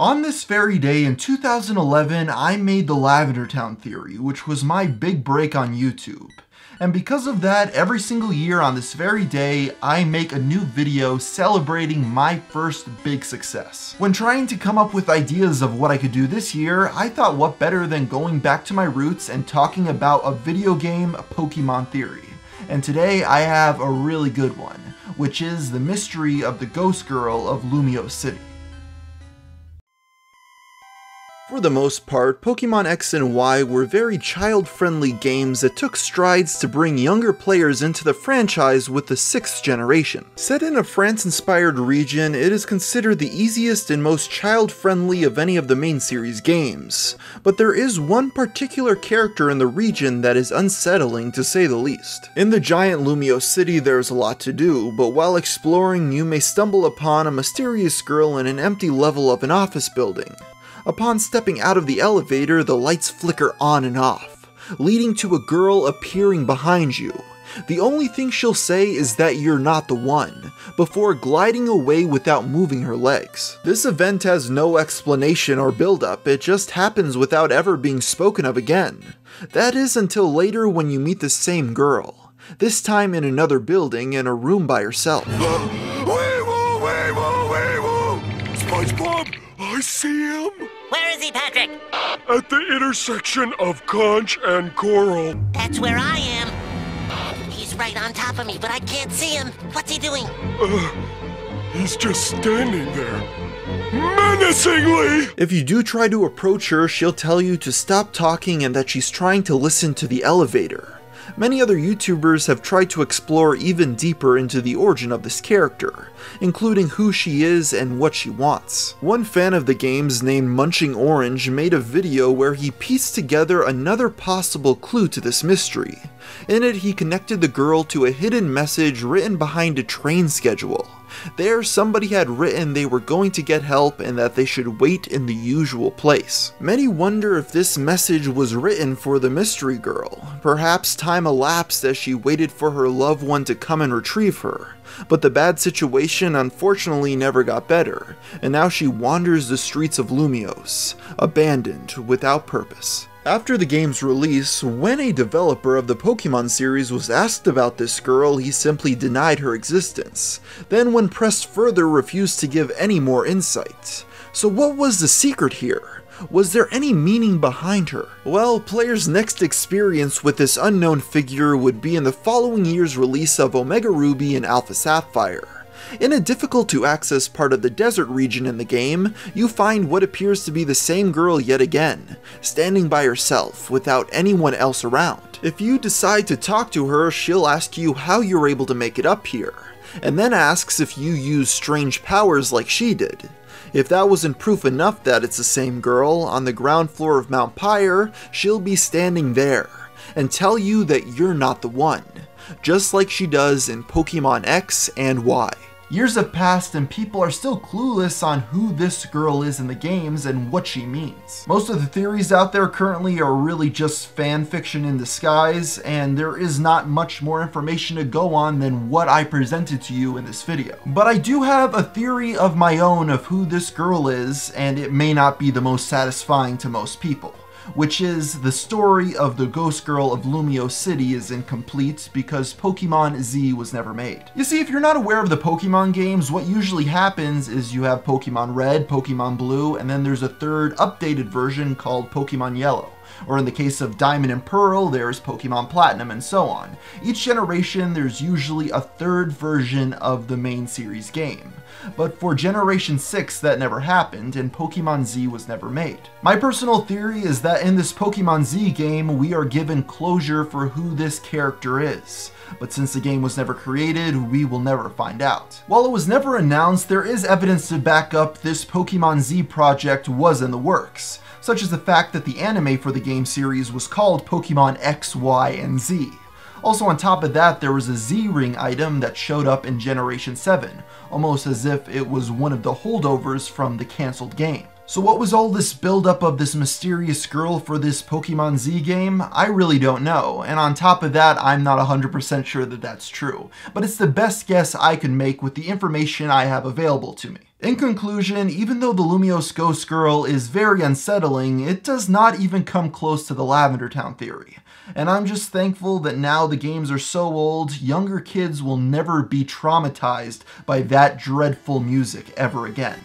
On this very day in 2011, I made the Lavender Town Theory, which was my big break on YouTube. And because of that, every single year on this very day, I make a new video celebrating my first big success. When trying to come up with ideas of what I could do this year, I thought what better than going back to my roots and talking about a video game, Pokemon Theory. And today I have a really good one, which is the mystery of the ghost girl of Lumiose City. For the most part, Pokemon X and Y were very child-friendly games that took strides to bring younger players into the franchise with the 6th generation. Set in a France-inspired region, it is considered the easiest and most child-friendly of any of the main series games. But there is one particular character in the region that is unsettling to say the least. In the giant Lumiose City there's a lot to do, but while exploring you may stumble upon a mysterious girl in an empty level of an office building. Upon stepping out of the elevator, the lights flicker on and off, leading to a girl appearing behind you. The only thing she'll say is that you're not the one, before gliding away without moving her legs. This event has no explanation or build-up, it just happens without ever being spoken of again. That is until later when you meet the same girl, this time in another building in a room by herself. SpongeBob, I see him! Where is he, Patrick? At the intersection of Conch and Coral. That's where I am. He's right on top of me, but I can't see him. What's he doing? He's just standing there, menacingly! If you do try to approach her, she'll tell you to stop talking and that she's trying to listen to the elevator. Many other YouTubers have tried to explore even deeper into the origin of this character, including who she is and what she wants. One fan of the games named Munching Orange made a video where he pieced together another possible clue to this mystery. In it, he connected the girl to a hidden message written behind a train schedule. There, somebody had written they were going to get help and that they should wait in the usual place. Many wonder if this message was written for the mystery girl. Perhaps time elapsed as she waited for her loved one to come and retrieve her. But the bad situation unfortunately never got better, and now she wanders the streets of Lumiose, abandoned, without purpose. After the game's release, when a developer of the Pokemon series was asked about this girl, he simply denied her existence, then when pressed further refused to give any more insight. So what was the secret here? Was there any meaning behind her? Well, players' next experience with this unknown figure would be in the following year's release of Omega Ruby and Alpha Sapphire. In a difficult-to-access part of the desert region in the game, you find what appears to be the same girl yet again, standing by herself, without anyone else around. If you decide to talk to her, she'll ask you how you're able to make it up here, and then asks if you use strange powers like she did. If that wasn't proof enough that it's the same girl, on the ground floor of Mount Pyre, she'll be standing there, and tell you that you're not the one, just like she does in Pokemon X and Y. Years have passed and people are still clueless on who this girl is in the games and what she means. Most of the theories out there currently are really just fan fiction in disguise, and there is not much more information to go on than what I presented to you in this video. But I do have a theory of my own of who this girl is, and it may not be the most satisfying to most people, which is the story of the ghost girl of Lumiose City is incomplete because Pokemon Z was never made. You see, if you're not aware of the Pokemon games, what usually happens is you have Pokemon Red, Pokemon Blue, and then there's a third updated version called Pokemon Yellow. Or in the case of Diamond and Pearl, there's Pokemon Platinum and so on. Each generation, there's usually a third version of the main series game. But for Generation 6, that never happened, and Pokemon Z was never made. My personal theory is that in this Pokemon Z game, we are given closure for who this character is. But since the game was never created, we will never find out. While it was never announced, there is evidence to back up this Pokemon Z project was in the works, such as the fact that the anime for the game series was called Pokemon X, Y, and Z. Also on top of that, there was a Z-Ring item that showed up in Generation 7, almost as if it was one of the holdovers from the cancelled game. So what was all this buildup of this mysterious girl for this Pokemon Z game? I really don't know, and on top of that, I'm not 100% sure that that's true. But it's the best guess I can make with the information I have available to me. In conclusion, even though the Lumiose Ghost Girl is very unsettling, it does not even come close to the Lavender Town Theory. And I'm just thankful that now the games are so old, younger kids will never be traumatized by that dreadful music ever again.